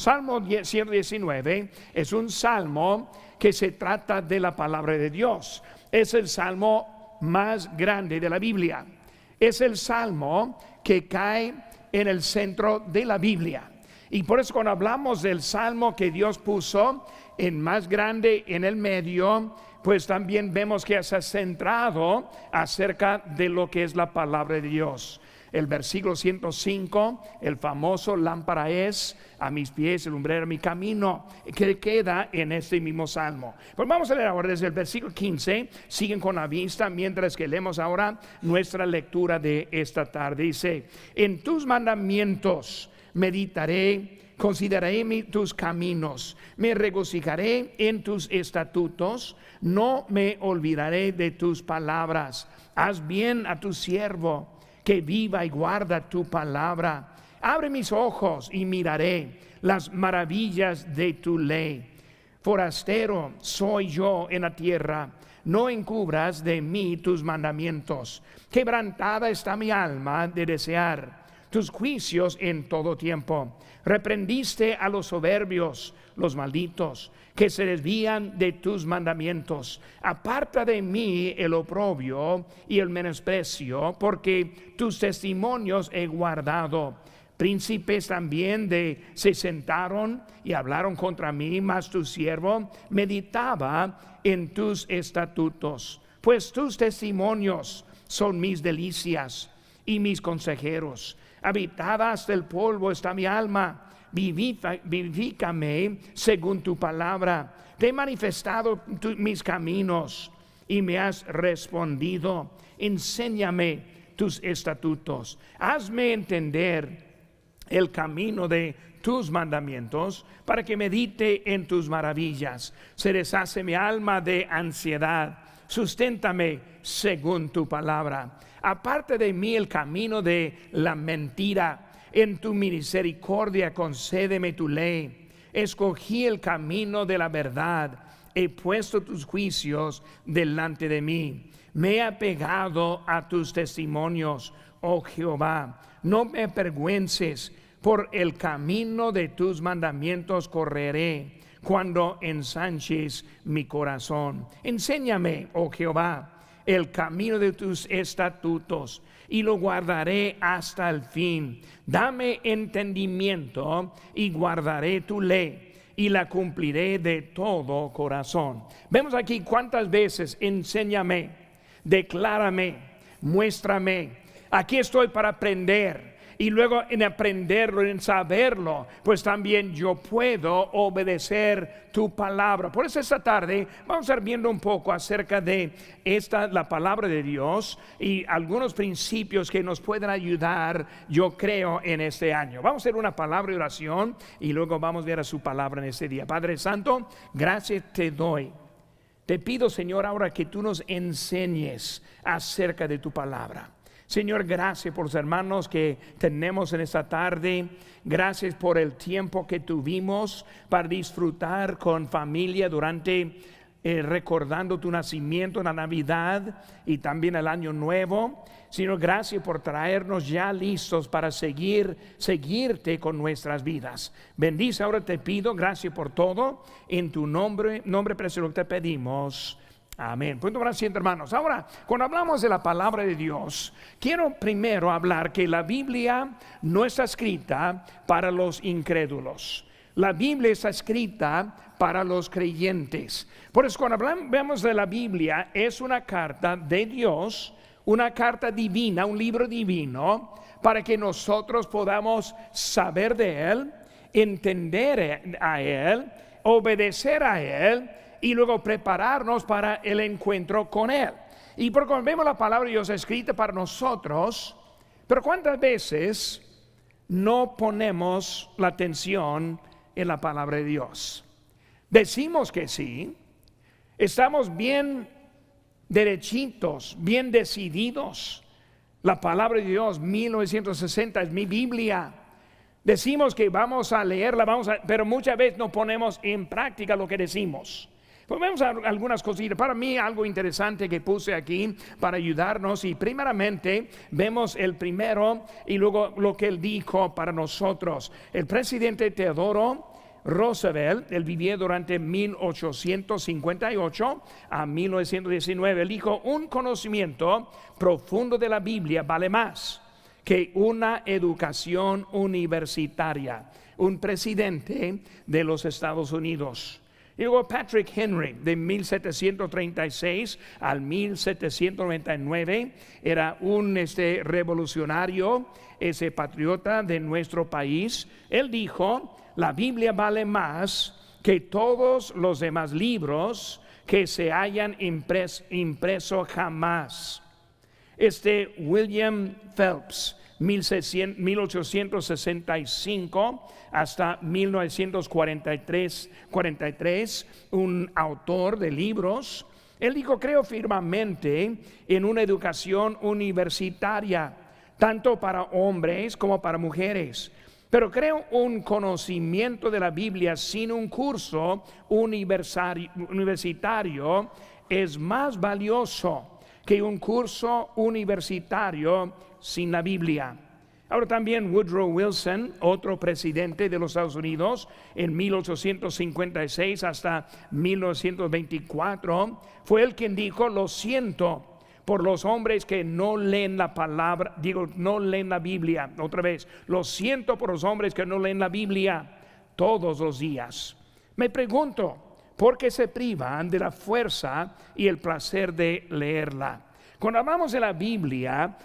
Salmo 119 es un salmo que se trata de la palabra de Dios. Es el salmo más grande de la Biblia. Es el salmo que cae en el centro de la Biblia. Y por eso cuando hablamos del salmo que Dios puso en más grande en el medio, pues también vemos que se ha centrado acerca de lo que es la palabra de Dios. El versículo 105, el famoso lámpara es a mis pies, el lumbrera a mi camino, que queda en este mismo salmo. Pues vamos a leer ahora desde el versículo 15, siguen con la vista mientras que leemos ahora nuestra lectura de esta tarde. Dice: en tus mandamientos meditaré, consideraré tus caminos, me regocijaré en tus estatutos, no me olvidaré de tus palabras. Haz bien a tu siervo, que viva y guarda tu palabra. Abre mis ojos y miraré las maravillas de tu ley. Forastero soy yo en la tierra, no encubras de mí tus mandamientos. Quebrantada está mi alma de desear tus juicios en todo tiempo. Reprendiste a los soberbios, los malditos, que se desvían de tus mandamientos. Aparta de mí el oprobio y el menosprecio, porque tus testimonios he guardado. Príncipes también se sentaron y hablaron contra mí, mas tu siervo meditaba en tus estatutos. Pues tus testimonios son mis delicias y mis consejeros. Habitada hasta el polvo está mi alma. Vivifícame según tu palabra. Te he manifestado mis caminos y me has respondido. Enséñame tus estatutos. Hazme entender el camino de tus mandamientos, para que medite en tus maravillas. Se deshace mi alma de ansiedad. Susténtame según tu palabra. Aparte de mí el camino de la mentira. En tu misericordia concédeme tu ley. Escogí el camino de la verdad. He puesto tus juicios delante de mí. Me he apegado a tus testimonios, oh Jehová. No me avergüences. Por el camino de tus mandamientos correré, cuando ensanches mi corazón. Enséñame, oh Jehová, el camino de tus estatutos, y lo guardaré hasta el fin. Dame entendimiento y guardaré tu ley, y la cumpliré de todo corazón. Vemos aquí cuántas veces: enséñame, declárame, muéstrame. Aquí estoy para aprender. Y luego en aprenderlo, en saberlo, pues también yo puedo obedecer tu palabra. Por eso esta tarde vamos a estar viendo un poco acerca de la palabra de Dios y algunos principios que nos pueden ayudar, yo creo, en este año. Vamos a hacer una palabra de oración y luego vamos a ver a su palabra en este día. Padre Santo, gracias te doy. Te pido, Señor, ahora que tú nos enseñes acerca de tu palabra. Señor, gracias por los hermanos que tenemos en esta tarde. Gracias por el tiempo que tuvimos para disfrutar con familia durante recordando tu nacimiento en la Navidad y también el Año Nuevo. Señor, gracias por traernos ya listos para seguirte con nuestras vidas. Bendice ahora, te pido, gracias por todo. En tu nombre precioso te pedimos. Amén. Punto para siguiente, hermanos. Ahora, cuando hablamos de la palabra de Dios, quiero primero hablar que la Biblia no está escrita para los incrédulos. La Biblia está escrita para los creyentes. Por eso cuando hablamos de la Biblia, es una carta de Dios, una carta divina, un libro divino, para que nosotros podamos saber de Él, entender a Él, obedecer a Él, y luego prepararnos para el encuentro con Él. Y porque cuando vemos la palabra de Dios escrita para nosotros, pero ¿cuántas veces no ponemos la atención en la palabra de Dios? Decimos que sí, estamos bien derechitos, bien decididos. La palabra de Dios, 1960, es mi Biblia. Decimos que vamos a leerla, pero muchas veces no ponemos en práctica lo que decimos. Pues vemos algunas cositas. Para mí algo interesante que puse aquí para ayudarnos, y primeramente vemos el primero y luego lo que él dijo para nosotros. El presidente Teodoro Roosevelt, él vivió durante 1858 a 1919. Él dijo: un conocimiento profundo de la Biblia vale más que una educación universitaria. Un presidente de los Estados Unidos. Y luego Patrick Henry, de 1736 al 1799, era un revolucionario, ese patriota de nuestro país. Él dijo: la Biblia vale más que todos los demás libros que se hayan impreso jamás. William Phelps, 1865 hasta 1943, un autor de libros. Él dijo: creo firmemente en una educación universitaria, tanto para hombres como para mujeres. Pero creo un conocimiento de la Biblia sin un curso universitario es más valioso que un curso universitario sin la Biblia. Ahora también Woodrow Wilson, otro presidente de los Estados Unidos, en 1856 hasta 1924, fue el quien dijo: lo siento por los hombres que no leen la palabra, no leen la Biblia. Otra vez, lo siento por los hombres que no leen la Biblia todos los días. Me pregunto, ¿por qué se privan de la fuerza y el placer de leerla? Cuando hablamos de la Biblia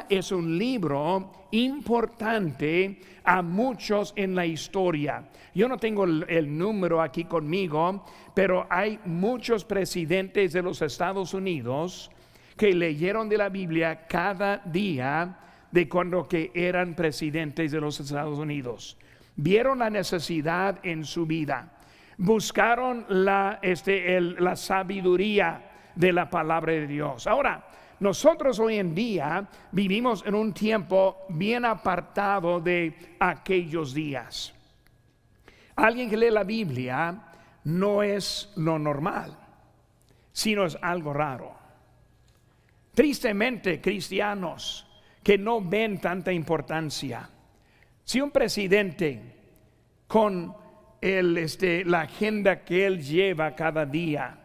es un libro importante a muchos en la historia. Yo no tengo el número aquí conmigo, pero hay muchos presidentes de los Estados Unidos que leyeron de la Biblia cada día de cuando que eran presidentes de los Estados Unidos. Vieron la necesidad en su vida, buscaron la sabiduría de la palabra de Dios. Ahora, nosotros hoy en día vivimos en un tiempo bien apartado de aquellos días. Alguien que lee la Biblia no es lo normal, sino es algo raro. Tristemente, cristianos que no ven tanta importancia. Si un presidente con la agenda que él lleva cada día,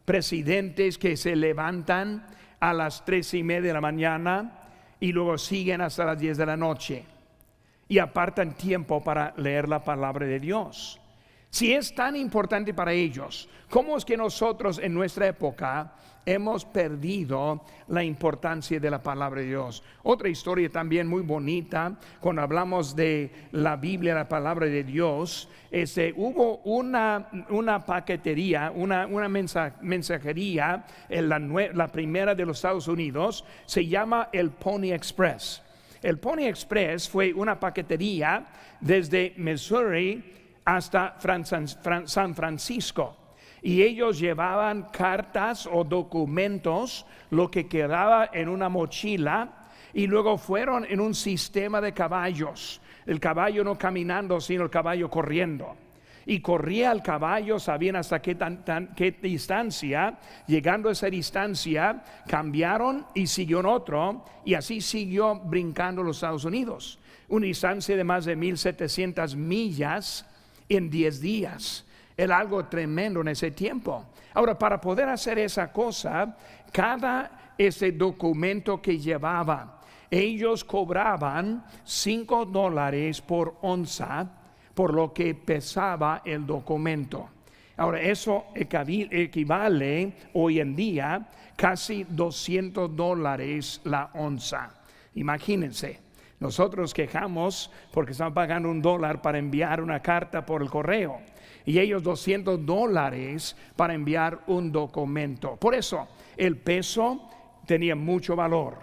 presidentes que se levantan a las 3:30 de la mañana y luego siguen hasta las 10 de la noche y apartan tiempo para leer la palabra de Dios. Si es tan importante para ellos, ¿cómo es que nosotros en nuestra época hemos perdido la importancia de la palabra de Dios? Otra historia también muy bonita, cuando hablamos de la Biblia, la palabra de Dios, hubo una paquetería, una mensajería, la primera de los Estados Unidos, se llama el Pony Express. El Pony Express fue una paquetería desde Missouri hasta San Francisco. Y ellos llevaban cartas o documentos, lo que quedaba en una mochila, y luego fueron en un sistema de caballos. El caballo no caminando, sino el caballo corriendo. Y corría el caballo, sabían hasta qué distancia. Llegando a esa distancia, cambiaron y siguió otro, y así siguió brincando los Estados Unidos. Una distancia de más de 1,700 millas en 10 días. Era algo tremendo en ese tiempo. Ahora, para poder hacer esa cosa, cada documento que llevaba, ellos cobraban $5 por onza por lo que pesaba el documento. Ahora, eso equivale hoy en día casi $200 la onza. Imagínense. Nosotros quejamos porque están pagando $1 para enviar una carta por el correo, y ellos $200 para enviar un documento. Por eso el peso tenía mucho valor,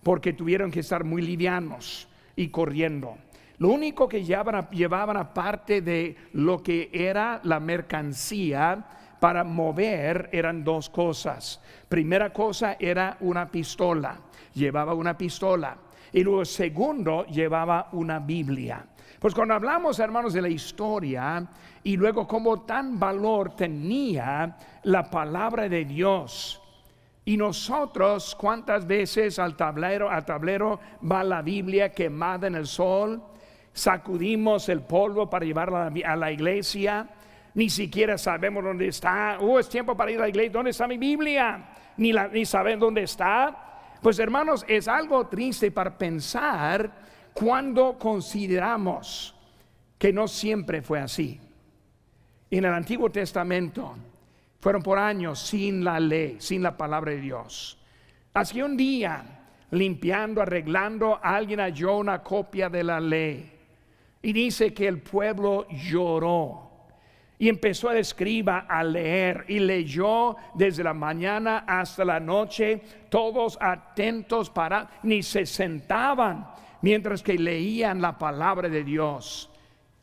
porque tuvieron que estar muy livianos y corriendo. Lo único que llevaban aparte de lo que era la mercancía para mover eran dos cosas. Primera cosa era una pistola, llevaba una pistola. Y luego segundo, llevaba una Biblia. Pues cuando hablamos, hermanos, de la historia y luego cómo tan valor tenía la palabra de Dios, y nosotros cuántas veces al tablero va la Biblia quemada en el sol, sacudimos el polvo para llevarla a la iglesia, ni siquiera sabemos dónde está. Es tiempo para ir a la iglesia, ¿dónde está mi Biblia? Ni saben dónde está. Pues hermanos, es algo triste para pensar cuando consideramos que no siempre fue así. En el Antiguo Testamento fueron por años sin la ley, sin la palabra de Dios. Así que un día, limpiando, arreglando, alguien halló una copia de la ley. Y dice que el pueblo lloró. Y empezó el escriba a leer. Y leyó desde la mañana hasta la noche. Todos atentos, ni se sentaban mientras que leían la palabra de Dios.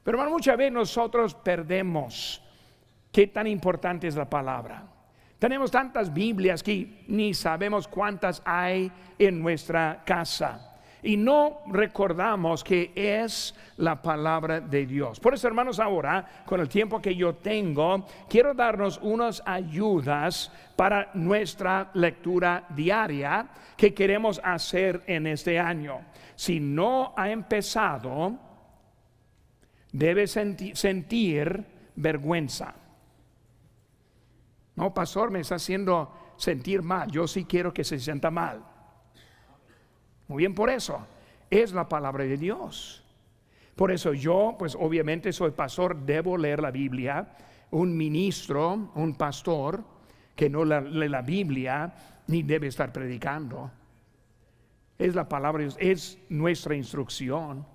Pero hermano, muchas veces nosotros perdemos qué tan importante es la palabra. Tenemos tantas Biblias que ni sabemos cuántas hay en nuestra casa. Y no recordamos que es la palabra de Dios. Por eso, hermanos, ahora, con el tiempo que yo tengo, quiero darnos unas ayudas para nuestra lectura diaria que queremos hacer en este año. Si no ha empezado, debe sentir vergüenza. No, pastor, me está haciendo sentir mal. Yo sí quiero que se sienta mal. Muy bien, por eso es la palabra de Dios. Por eso yo, pues obviamente soy pastor, debo leer la Biblia. Un ministro, un pastor que no lee la Biblia ni debe estar predicando. Es la palabra de Dios, es nuestra instrucción.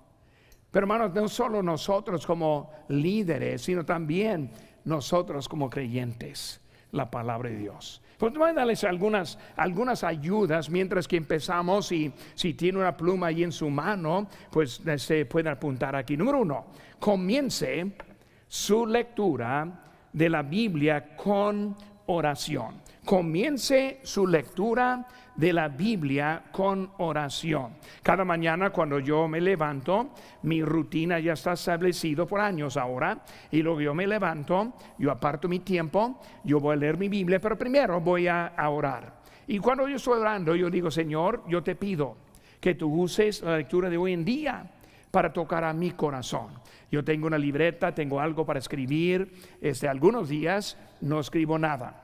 Pero hermanos, no solo nosotros como líderes, sino también nosotros como creyentes, la palabra de Dios. Pues voy a darles algunas ayudas mientras que empezamos. Y si tiene una pluma ahí en su mano, pues se pueden apuntar aquí. Número 1, comience su lectura de la Biblia con oración. Comience su lectura de la Biblia con oración. Cada mañana cuando yo me levanto, mi rutina ya está establecido por años ahora. Y luego yo me levanto, yo aparto mi tiempo, yo voy a leer mi Biblia, pero primero voy a orar. Y cuando yo estoy orando, yo digo: Señor, yo te pido que tú uses la lectura de hoy en día para tocar a mi corazón. Yo tengo una libreta, tengo algo para escribir. Algunos días no escribo nada,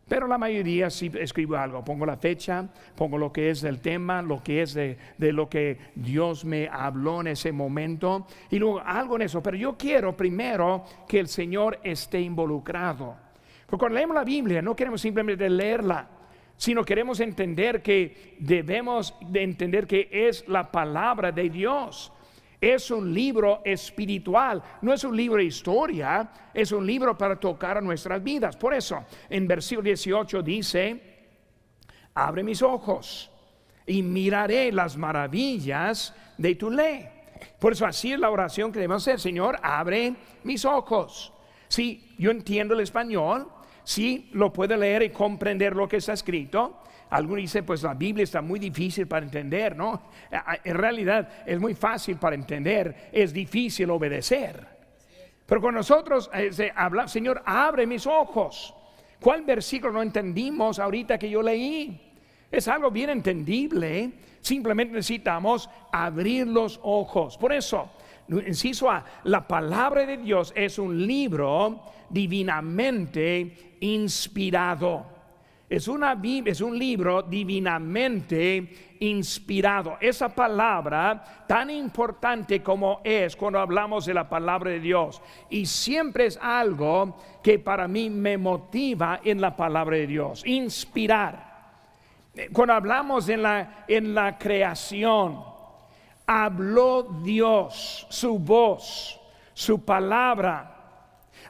pero la mayoría sí escribo algo. Pongo la fecha, pongo lo que es del tema, lo que es de lo que Dios me habló en ese momento, y luego algo en eso. Pero yo quiero primero que el Señor esté involucrado. Porque cuando leemos la Biblia no queremos simplemente leerla, sino queremos entender que debemos de entender que es la palabra de Dios. Es un libro espiritual, no es un libro de historia, es un libro para tocar a nuestras vidas. Por eso, en versículo 18 dice: abre mis ojos y miraré las maravillas de tu ley. Por eso así es la oración que debemos hacer: Señor, abre mis ojos. Si yo entiendo el español, si lo puedo leer y comprender lo que está escrito. Algunos dicen: pues la Biblia está muy difícil para entender. No, en realidad es muy fácil para entender, es difícil obedecer. Pero con nosotros habla: Señor, abre mis ojos. ¿Cuál versículo no entendimos ahorita que yo leí? Es algo bien entendible. Simplemente necesitamos abrir los ojos. Por eso, inciso A, la palabra de Dios es un libro divinamente inspirado. Es un libro divinamente inspirado. Esa palabra tan importante como es cuando hablamos de la palabra de Dios. Y siempre es algo que para mí me motiva en la palabra de Dios. Inspirar. Cuando hablamos en la creación, habló Dios, su voz, su palabra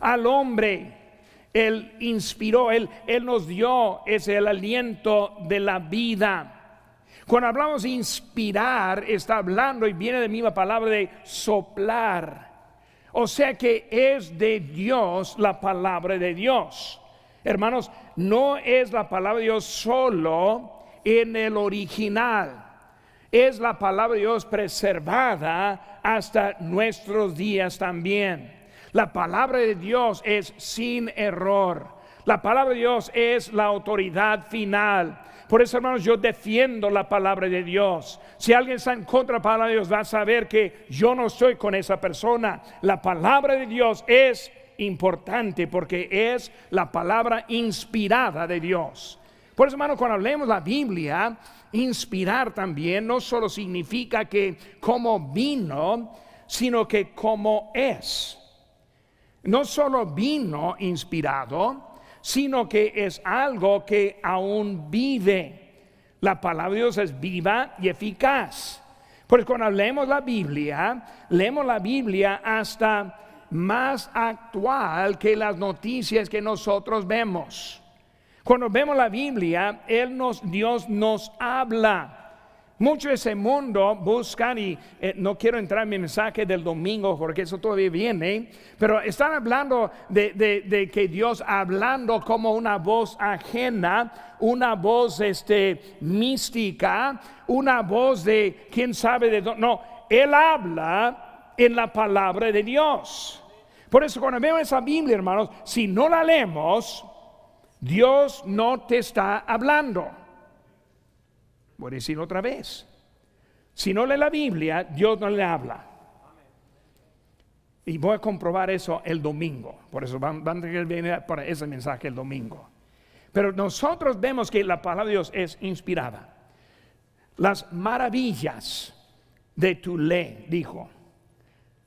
al hombre. Él inspiró, Él nos dio el aliento de la vida. Cuando hablamos de inspirar, está hablando, y viene de la misma palabra, de soplar. O sea que es de Dios la palabra de Dios. Hermanos, no es la palabra de Dios solo en el original. Es la palabra de Dios preservada hasta nuestros días también. La palabra de Dios es sin error. La palabra de Dios es la autoridad final. Por eso, hermanos, yo defiendo la palabra de Dios. Si alguien está en contra de la palabra de Dios, va a saber que yo no estoy con esa persona. La palabra de Dios es importante porque es la palabra inspirada de Dios. Por eso, hermano, cuando leemos la Biblia, inspirar también no solo significa que como vino, sino que como es. No solo vino inspirado, sino que es algo que aún vive. La palabra de Dios es viva y eficaz. Porque cuando leemos la Biblia hasta más actual que las noticias que nosotros vemos. Cuando vemos la Biblia, Dios nos habla. Mucho de ese mundo buscan, y no quiero entrar en mi mensaje del domingo porque eso todavía viene, pero están hablando de que Dios hablando como una voz ajena, una voz mística, una voz de quién sabe de dónde. No, Él habla en la palabra de Dios. Por eso cuando veo esa Biblia, hermanos, si no la leemos, Dios no te está hablando. Voy a decir otra vez, si no lee la Biblia, Dios no le habla. Y voy a comprobar eso el domingo. Por eso van a tener que venir para ese mensaje el domingo. Pero nosotros vemos que la palabra de Dios es inspirada. Las maravillas de tu ley, dijo.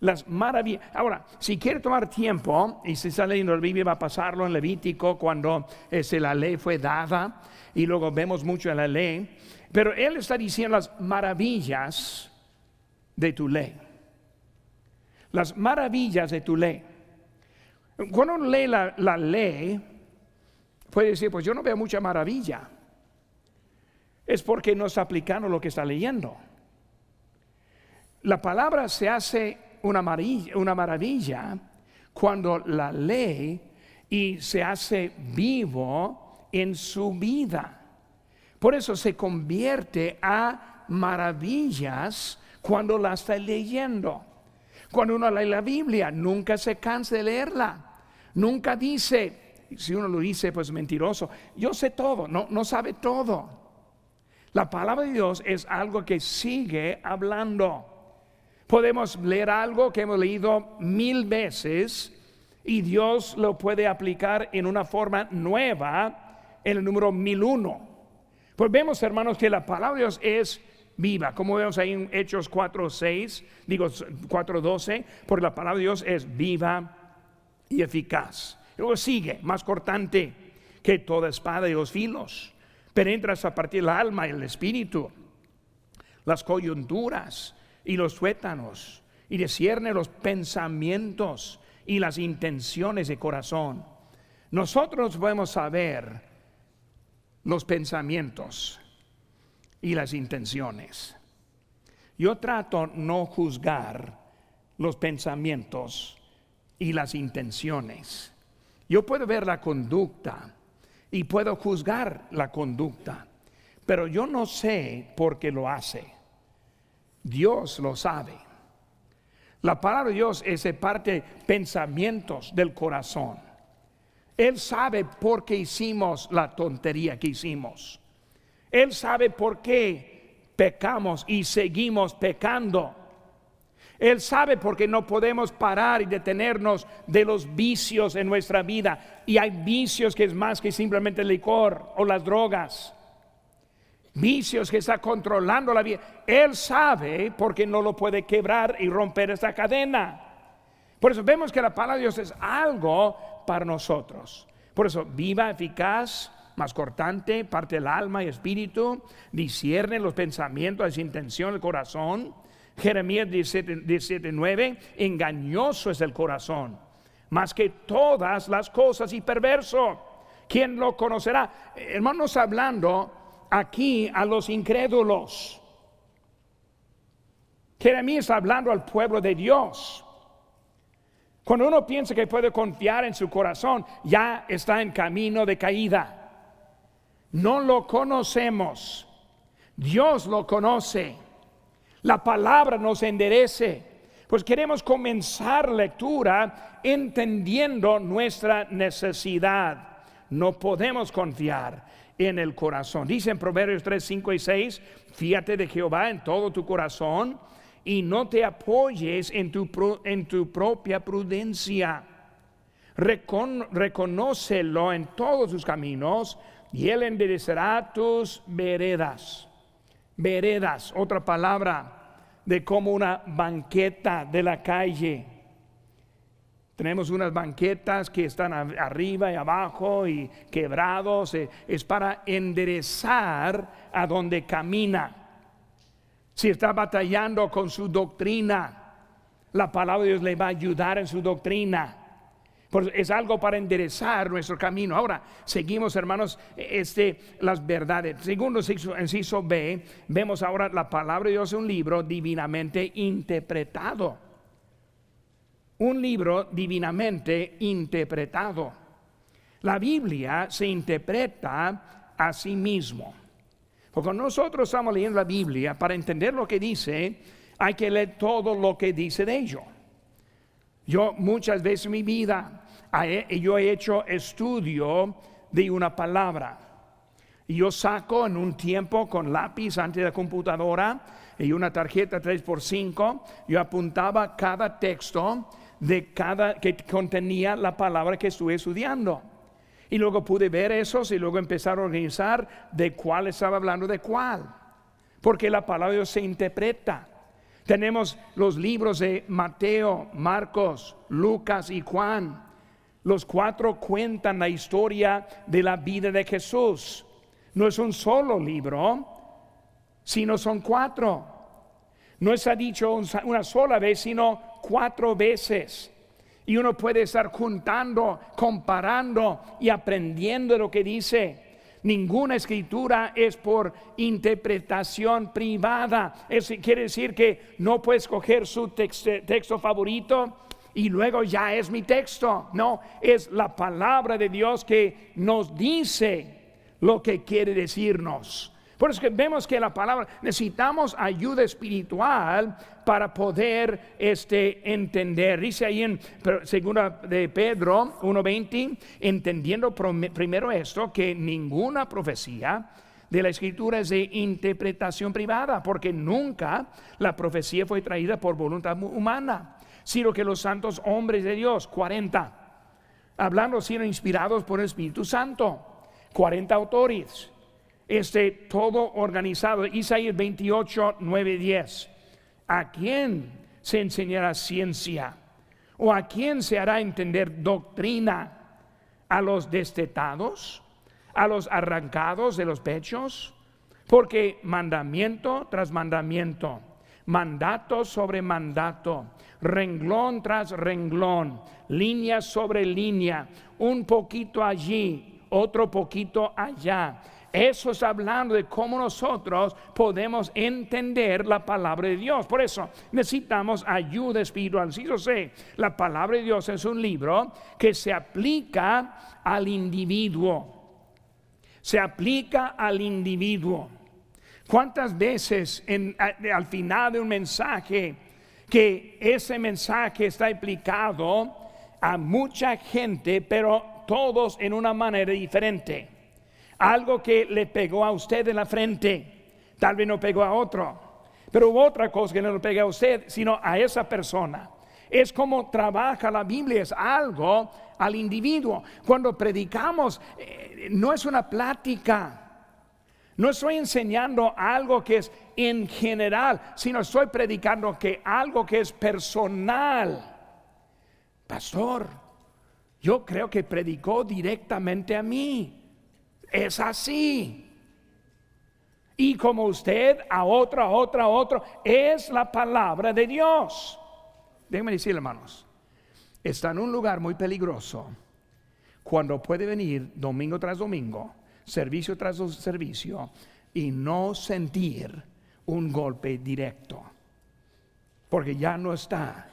Las maravillas. Ahora, si quiere tomar tiempo, y si está leyendo la Biblia, va a pasarlo en Levítico cuando la ley fue dada. Y luego vemos mucho en la ley. Pero él está diciendo las maravillas de tu ley. Las maravillas de tu ley. Cuando uno lee la ley, puede decir, pues yo no veo mucha maravilla. Es porque no está aplicando lo que está leyendo. La palabra se hace una maravilla cuando la ley y se hace vivo en su vida. Por eso se convierte a maravillas cuando la está leyendo. Cuando uno lee la Biblia, nunca se cansa de leerla. Nunca dice, si uno lo dice, pues mentiroso. Yo sé todo, no sabe todo. La palabra de Dios es algo que sigue hablando. Podemos leer algo que hemos leído 1000 veces y Dios lo puede aplicar en una forma nueva en el número 1001. Pues vemos, hermanos, que la palabra de Dios es viva. Como vemos ahí en Hechos 4:12, porque la palabra de Dios es viva y eficaz. Luego sigue, más cortante que toda espada de 2 filos. Penetra hasta partir el alma y el espíritu, las coyunturas y los tuétanos, y discierne los pensamientos y las intenciones de corazón. Nosotros podemos saber los pensamientos y las intenciones. Yo trato no juzgar los pensamientos y las intenciones. Yo puedo ver la conducta y puedo juzgar la conducta, pero yo no sé por qué lo hace. Dios lo sabe. La palabra de Dios es de parte pensamientos del corazón. Él sabe por qué hicimos la tontería que hicimos. Él sabe por qué pecamos y seguimos pecando. Él sabe por qué no podemos parar y detenernos de los vicios en nuestra vida. Y hay vicios que es más que simplemente el licor o las drogas. Vicios que está controlando la vida. Él sabe porque no lo puede quebrar y romper esta cadena. Por eso vemos que la palabra de Dios es algo para nosotros. Por eso viva, eficaz, más cortante, parte del alma y espíritu, discierne los pensamientos, las intenciones del corazón. Jeremías 17:9, engañoso es el corazón, más que todas las cosas, y perverso. ¿Quién lo conocerá? Hermanos, hablando aquí a los incrédulos. Jeremías está hablando al pueblo de Dios. Cuando uno piensa que puede confiar en su corazón, ya está en camino de caída. No lo conocemos. Dios lo conoce. La palabra nos enderece. Pues queremos comenzar lectura entendiendo nuestra necesidad. no podemos confiar en el corazón. Dice en Proverbios 3, 5 y 6, fíate de Jehová en todo tu corazón y no te apoyes en tu propia prudencia. Reconócelo en todos tus caminos y Él enderezará tus veredas. Veredas, otra palabra de como una banqueta de la calle. Tenemos unas banquetas que están arriba y abajo y quebrados. Es para enderezar a donde camina. Si está batallando con su doctrina, la palabra de Dios le va a ayudar en su doctrina. Es algo para enderezar nuestro camino. Ahora, seguimos, hermanos, las verdades. Segundo inciso B, vemos ahora la palabra de Dios, un libro divinamente interpretado. Un libro divinamente interpretado. La Biblia se interpreta a sí mismo. Porque nosotros estamos leyendo la Biblia, para entender lo que dice, hay que leer todo lo que dice de ello. Yo muchas veces en mi vida, yo he hecho estudio de una palabra. Y yo saco en un tiempo con lápiz ante la computadora y una tarjeta 3x5, yo apuntaba cada texto que contenía la palabra que estuve estudiando. Y luego pude ver esos y luego empezar a organizar de cuál estaba hablando de cuál. Porque la palabra de Dios se interpreta. Tenemos los libros de Mateo, Marcos, Lucas y Juan. Los 4 cuentan la historia de la vida de Jesús. No es un solo libro, sino son 4. No está dicho una sola vez, sino 4 veces. Y uno puede estar juntando, comparando y aprendiendo lo que dice. Ninguna escritura es por interpretación privada. Eso quiere decir que no puedes coger su texto favorito y luego ya es mi texto. No, es la palabra de Dios que nos dice lo que quiere decirnos. Por eso que vemos que la palabra, necesitamos ayuda espiritual para poder entender. Dice ahí en segunda de Pedro 1:20, entendiendo primero esto, que ninguna profecía de la escritura es de interpretación privada, porque nunca la profecía fue traída por voluntad humana, sino que los santos hombres de Dios, 40, hablando, siendo inspirados por el Espíritu Santo, 40 autores. Todo organizado. Isaías 28, 9, 10. ¿A quién se enseñará ciencia? ¿O a quién se hará entender doctrina? ¿A los destetados? ¿A los arrancados de los pechos? Porque mandamiento tras mandamiento, mandato sobre mandato, renglón tras renglón, línea sobre línea, un poquito allí, otro poquito allá. Eso está hablando de cómo nosotros podemos entender la palabra de Dios. Por eso necesitamos ayuda espiritual. Si yo sé, la palabra de Dios es un libro que se aplica al individuo. Se aplica al individuo. ¿Cuántas veces al final de un mensaje, que ese mensaje está aplicado a mucha gente, pero todos en una manera diferente? Algo que le pegó a usted en la frente, tal vez no pegó a otro, pero hubo otra cosa que no le pegó a usted, sino a esa persona. Es como trabaja la Biblia, es algo al individuo. Cuando predicamos, no es una plática, no estoy enseñando algo que es en general, sino estoy predicando algo que es personal. Pastor, yo creo que predicó directamente a mí. Es así. Y como usted, a otro, es la palabra de Dios. Déjenme decirle, hermanos, está en un lugar muy peligroso cuando puede venir domingo tras domingo, servicio tras servicio, y no sentir un golpe directo, porque ya no está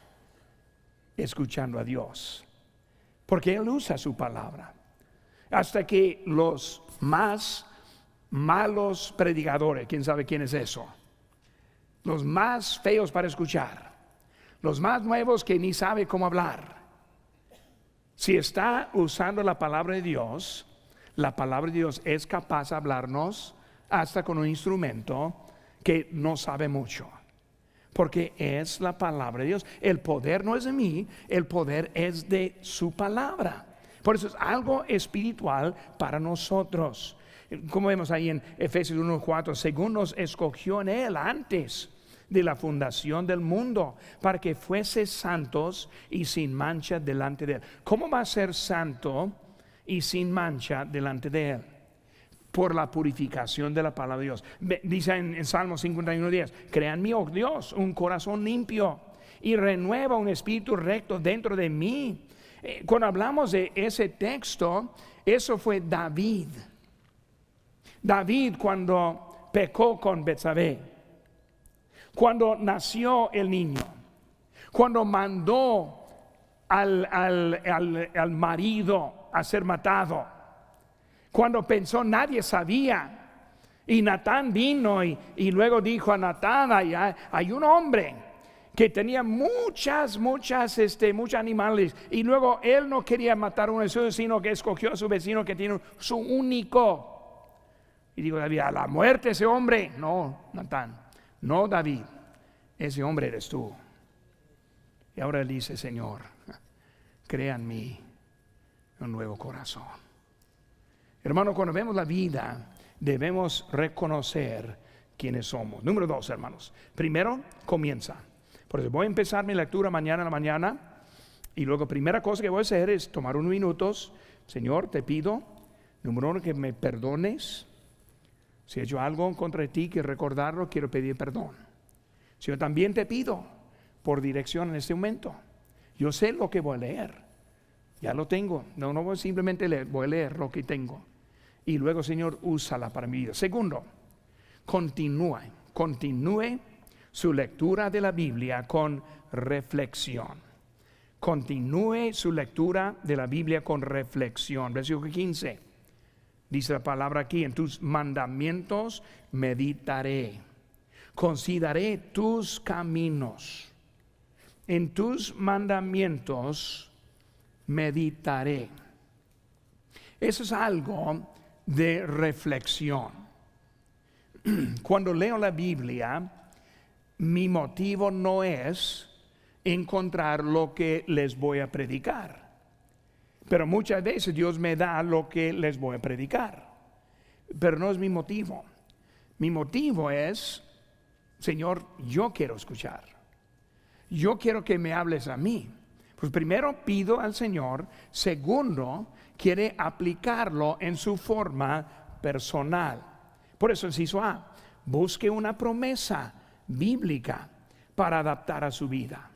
escuchando a Dios, porque Él usa su palabra. Hasta que los más malos predicadores, quién sabe quién es eso, los más feos para escuchar, los más nuevos que ni sabe cómo hablar, si está usando la palabra de Dios, la palabra de Dios es capaz de hablarnos hasta con un instrumento que no sabe mucho, porque es la palabra de Dios. El poder no es de mí, el poder es de su palabra. Por eso es algo espiritual para nosotros. Como vemos ahí en Efesios 1:4, según nos escogió en Él antes de la fundación del mundo, para que fuese santos y sin mancha delante de Él. ¿Cómo va a ser santo y sin mancha delante de Él? Por la purificación de la palabra de Dios. Dice en Salmo 51:10, crea en mí, oh Dios, un corazón limpio y renueva un espíritu recto dentro de mí. Cuando hablamos de ese texto, eso fue David. David cuando pecó con Betsabé, cuando nació el niño, cuando mandó al marido a ser matado, cuando pensó nadie sabía, y Natán vino y luego dijo a Natán, hay un hombre que tenía muchos animales, y luego él no quería matar a uno de sus, sino que escogió a su vecino que tiene su único. Y digo, David, a la muerte ese hombre. No, Natán, no, David, ese hombre eres tú. Y ahora él dice, Señor, crea en mí un nuevo corazón. Hermano, cuando vemos la vida, debemos reconocer quiénes somos. Número 2, hermanos. Primero, comienza. Por eso voy a empezar mi lectura mañana en la mañana. Y luego, primera cosa que voy a hacer es tomar unos minutos. Señor, te pido, número 1, que me perdones. Si he hecho algo en contra de ti, quiero recordarlo, quiero pedir perdón. Señor, también te pido por dirección en este momento. Yo sé lo que voy a leer, ya lo tengo. No voy a simplemente leer, voy a leer lo que tengo. Y luego, Señor, úsala para mi vida. Segundo, continúe su lectura de la Biblia con reflexión. Continúe su lectura de la Biblia con reflexión. Versículo 15. Dice la palabra aquí, en tus mandamientos meditaré, consideraré tus caminos, en tus mandamientos meditaré. Eso es algo de reflexión. Cuando leo la Biblia, mi motivo no es encontrar lo que les voy a predicar. Pero muchas veces Dios me da lo que les voy a predicar. Pero no es mi motivo. Mi motivo es, Señor, yo quiero escuchar. Yo quiero que me hables a mí. Pues primero pido al Señor. Segundo, quiere aplicarlo en su forma personal. Por eso inciso A, busque una promesa bíblica para adaptar a su vida.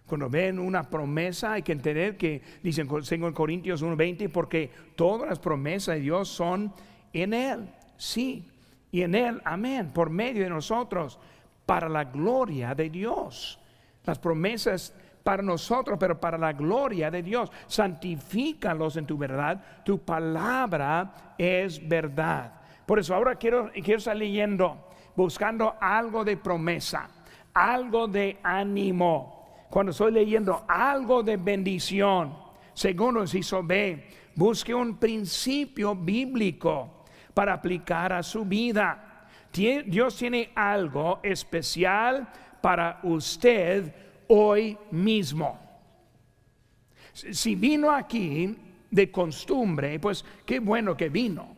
Cuando ven una promesa hay que entender que dicen en Corintios 1:20, porque todas las promesas de Dios son en Él, sí, y en Él, amén, por medio de nosotros, para la gloria de Dios. Las promesas para nosotros, pero para la gloria de Dios. Santifícalos en tu verdad, tu palabra es verdad. Por eso ahora quiero estar leyendo, buscando algo de promesa, algo de ánimo. Cuando estoy leyendo algo de bendición, segundo inciso B, busque un principio bíblico para aplicar a su vida. Dios tiene algo especial para usted hoy mismo. Si vino aquí de costumbre, pues qué bueno que vino.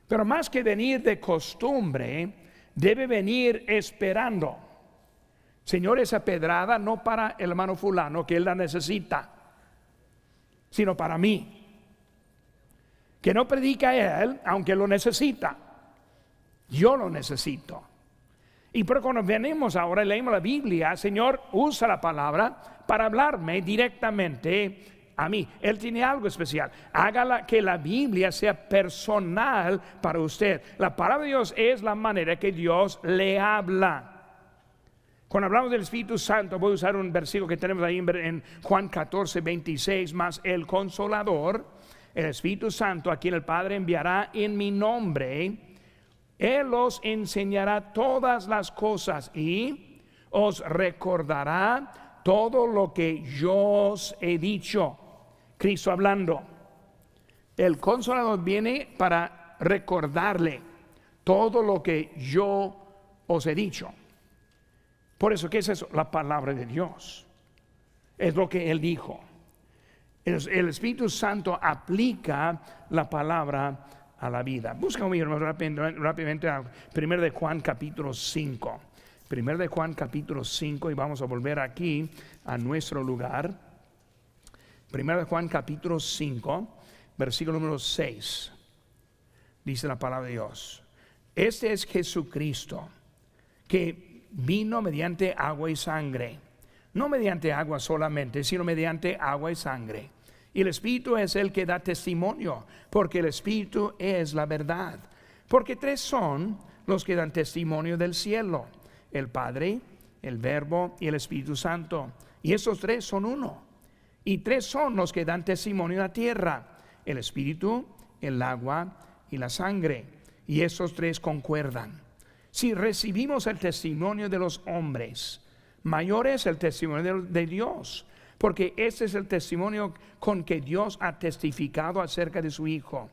Pero más que venir de costumbre, debe venir esperando. Señor, esa pedrada no para el hermano fulano que él la necesita, sino para mí, que no predica él aunque lo necesita, yo lo necesito. Y pero cuando venimos ahora y leemos la Biblia, Señor usa la palabra para hablarme directamente a mí. Él tiene algo especial. Hágala que la Biblia sea personal para usted. La palabra de Dios es la manera que Dios le habla. Cuando hablamos del Espíritu Santo, voy a usar un versículo que tenemos ahí en Juan 14:26, más el Consolador, el Espíritu Santo, a quien el Padre enviará en mi nombre, Él os enseñará todas las cosas y os recordará todo lo que yo os he dicho. Cristo hablando. El Consolador viene para recordarle todo lo que yo os he dicho. Por eso, ¿qué es eso? La palabra de Dios. Es lo que Él dijo. El Espíritu Santo aplica la palabra a la vida. Busca conmigo rápidamente a 1 de Juan capítulo 5. 1 de Juan capítulo 5, y vamos a volver aquí a nuestro lugar. 1 de Juan capítulo 5, versículo número 6. Dice la palabra de Dios. Este es Jesucristo, que vino mediante agua y sangre. No mediante agua solamente, sino mediante agua y sangre. Y el Espíritu es el que da testimonio, porque el Espíritu es la verdad. Porque tres son los que dan testimonio del cielo: el Padre, el Verbo y el Espíritu Santo. Y esos tres son uno. Y tres son los que dan testimonio en la tierra: el Espíritu, el agua y la sangre. Y esos tres concuerdan. Si recibimos el testimonio de los hombres, mayor es el testimonio de Dios, porque este es el testimonio con que Dios ha testificado acerca de su Hijo.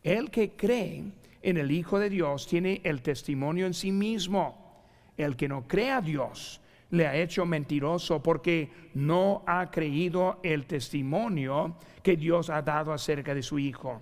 El que cree en el Hijo de Dios tiene el testimonio en sí mismo. El que no cree a Dios le ha hecho mentiroso, porque no ha creído el testimonio que Dios ha dado acerca de su Hijo.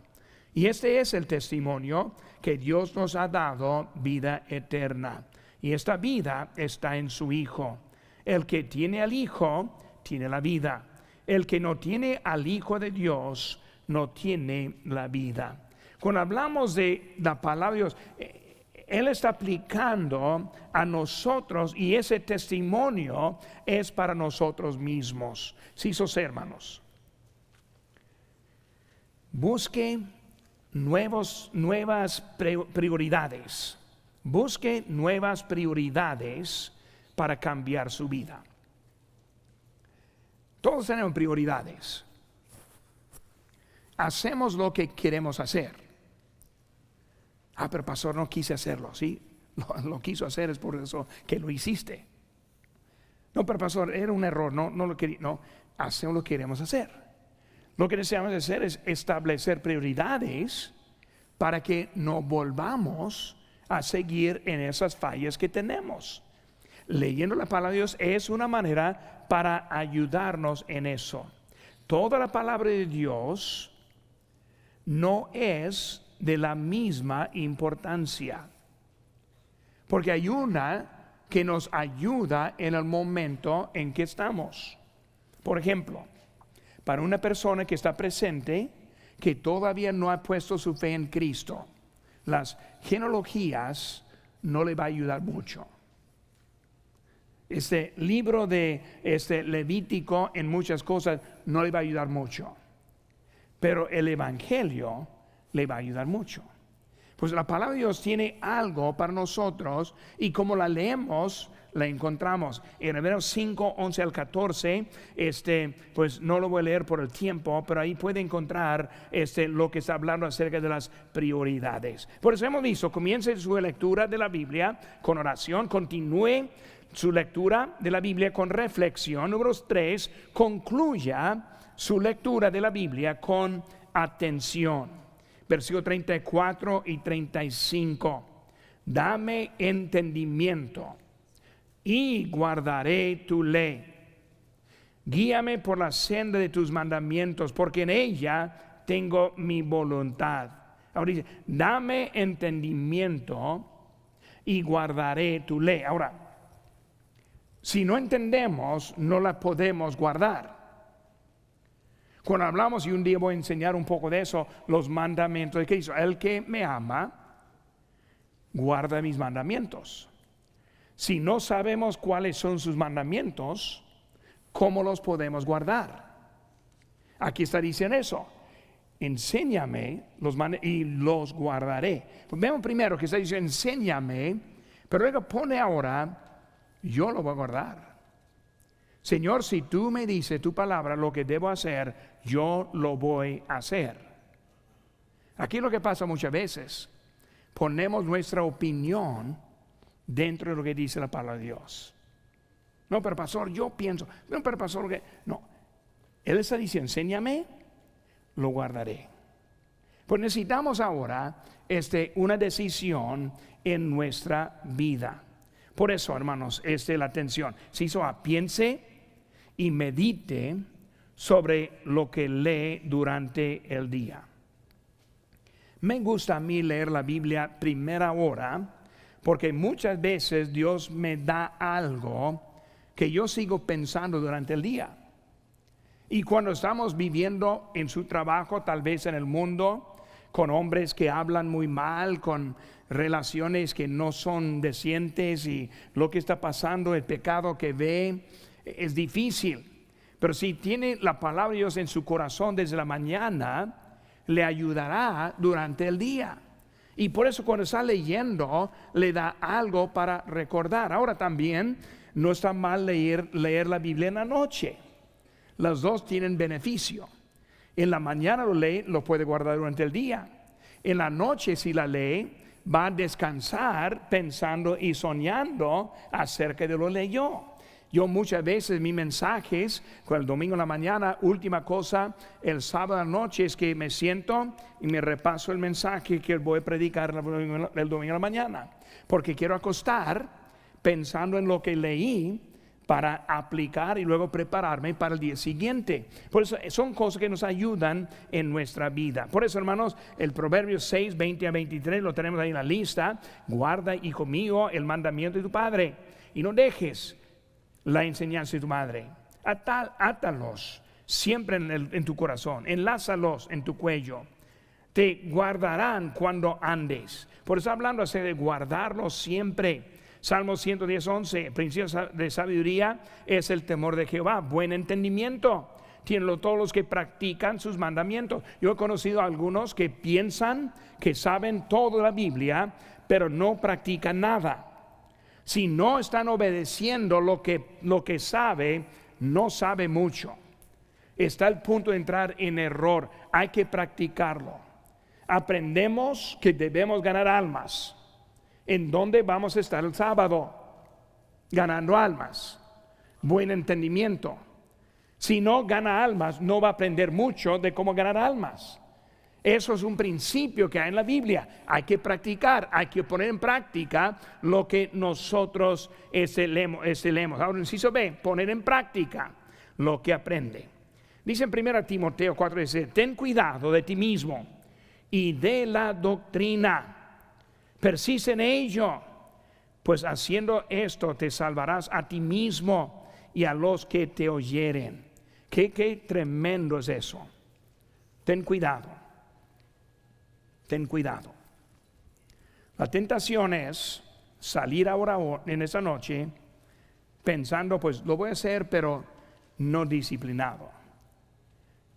Y este es el testimonio, que Dios nos ha dado vida eterna. Y esta vida está en su Hijo. El que tiene al Hijo tiene la vida. El que no tiene al Hijo de Dios no tiene la vida. Cuando hablamos de la palabra de Dios, Él está aplicando a nosotros, y ese testimonio es para nosotros mismos. Sí, sus hermanos, busque nuevas prioridades. Busque nuevas prioridades para cambiar su vida. Todos tenemos prioridades. Hacemos lo que queremos hacer. Pero pastor, no quise hacerlo. Sí, lo quiso hacer, es por eso que lo hiciste. No, pero pastor, era un error. No lo quería. No, hacemos lo que queremos hacer. Lo que necesitamos hacer es establecer prioridades para que no volvamos a seguir en esas fallas que tenemos. Leyendo la palabra de Dios es una manera para ayudarnos en eso. Toda la palabra de Dios no es de la misma importancia, porque hay una que nos ayuda en el momento en que estamos. Por ejemplo, para una persona que está presente, que todavía no ha puesto su fe en Cristo, las genealogías no le va a ayudar mucho. Este libro de Levítico en muchas cosas no le va a ayudar mucho, pero el Evangelio le va a ayudar mucho. Pues la palabra de Dios tiene algo para nosotros, y como la leemos, la encontramos en Hebreos 5, 11 al 14. Pues no lo voy a leer por el tiempo, pero ahí puede encontrar lo que está hablando acerca de las prioridades. Por eso hemos visto: comience su lectura de la Biblia con oración, continúe su lectura de la Biblia con reflexión. Número 3, concluya su lectura de la Biblia con atención. Versículo 34 y 35. Dame entendimiento y guardaré tu ley. Guíame por la senda de tus mandamientos, porque en ella tengo mi voluntad. Ahora dice: dame entendimiento y guardaré tu ley. Ahora, si no entendemos, no la podemos guardar. Cuando hablamos, y un día voy a enseñar un poco de eso, los mandamientos de Cristo: el que me ama guarda mis mandamientos. Si no sabemos cuáles son sus mandamientos, ¿cómo los podemos guardar? Aquí está diciendo eso: enséñame y los guardaré. Pues vemos primero que está diciendo enséñame, pero luego pone ahora: yo lo voy a guardar. Señor, si tú me dices tu palabra lo que debo hacer, yo lo voy a hacer. Aquí lo que pasa muchas veces: ponemos nuestra opinión dentro de lo que dice la palabra de Dios. No, pero pastor, yo pienso. No, pero pastor, no. Él está diciendo: enséñame, lo guardaré. Pues necesitamos ahora una decisión en nuestra vida. Por eso, hermanos, la atención. Piense y medite sobre lo que lee durante el día. Me gusta a mí leer la Biblia primera hora, porque muchas veces Dios me da algo que yo sigo pensando durante el día. Y cuando estamos viviendo en su trabajo, tal vez en el mundo, con hombres que hablan muy mal, con relaciones que no son decentes, y lo que está pasando, el pecado que ve, es difícil. Pero si tiene la palabra de Dios en su corazón desde la mañana, le ayudará durante el día. Y por eso cuando está leyendo, le da algo para recordar. Ahora también no está mal leer la Biblia en la noche. Las dos tienen beneficio. En la mañana lo lee, lo puede guardar durante el día. En la noche, si la lee, va a descansar pensando y soñando acerca de lo que leyó. Yo muchas veces mis mensajes, con el domingo en la mañana, última cosa, el sábado en la noche, es que me siento y me repaso el mensaje que voy a predicar el domingo en la mañana, porque quiero acostar pensando en lo que leí para aplicar y luego prepararme para el día siguiente. Por eso son cosas que nos ayudan en nuestra vida. Por eso, hermanos, el Proverbios 6, 20 a 23 lo tenemos ahí en la lista. Guarda, hijo mío, el mandamiento de tu padre y no dejes la enseñanza de tu madre. Átalos siempre en tu corazón, enlázalos en tu cuello. Te guardarán cuando andes. Por eso hablando así de guardarlos siempre. Salmo 110, 11, principio de sabiduría es el temor de Jehová, buen entendimiento. Tienen todos los que practican sus mandamientos. Yo he conocido a algunos que piensan que saben toda la Biblia, pero no practican nada. Si no están obedeciendo lo que sabe, no sabe mucho. Está al punto de entrar en error. Hay que practicarlo. Aprendemos que debemos ganar almas. ¿En dónde vamos a estar el sábado? Ganando almas. Buen entendimiento. Si no gana almas, no va a aprender mucho de cómo ganar almas. Eso es un principio que hay en la Biblia. Hay que practicar, hay que poner en práctica lo que nosotros leemos. Ahora, inciso B, poner en práctica lo que aprende. Dice en 1 Timoteo 4, dice, ten cuidado de ti mismo y de la doctrina. Persiste en ello, pues haciendo esto te salvarás a ti mismo y a los que te oyeren. Qué tremendo es eso. Ten cuidado. Ten cuidado. La tentación es salir ahora en esta noche pensando, pues lo voy a hacer, pero no disciplinado.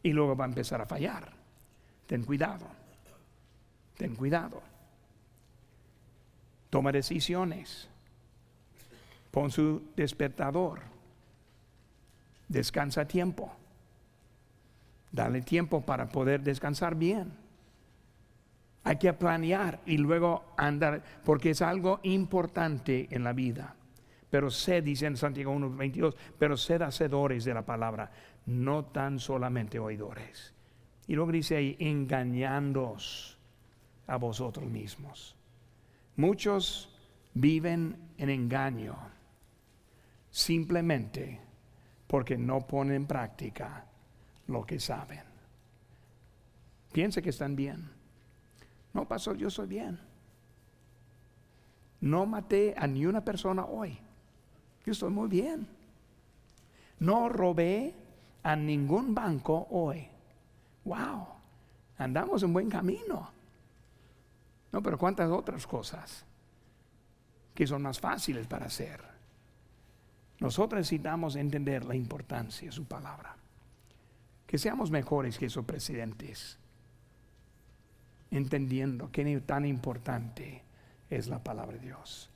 Y luego va a empezar a fallar. Ten cuidado. Ten cuidado. Toma decisiones. Pon su despertador. Descansa a tiempo. Dale tiempo para poder descansar bien. Hay que planear y luego andar, porque es algo importante en la vida. Pero sed, dice en Santiago 1:22, pero sed hacedores de la palabra, no tan solamente oidores. Y luego dice ahí, engañándoos a vosotros mismos. Muchos viven en engaño simplemente porque no ponen en práctica lo que saben. Piensa que están bien. No, pastor, yo soy bien. No maté a ni una persona hoy. Yo estoy muy bien. No robé a ningún banco hoy. Wow, andamos en buen camino. No, pero cuántas otras cosas que son más fáciles para hacer. Nosotros necesitamos entender la importancia de su palabra. Que seamos mejores que esos presidentes, entendiendo que tan importante es la palabra de Dios.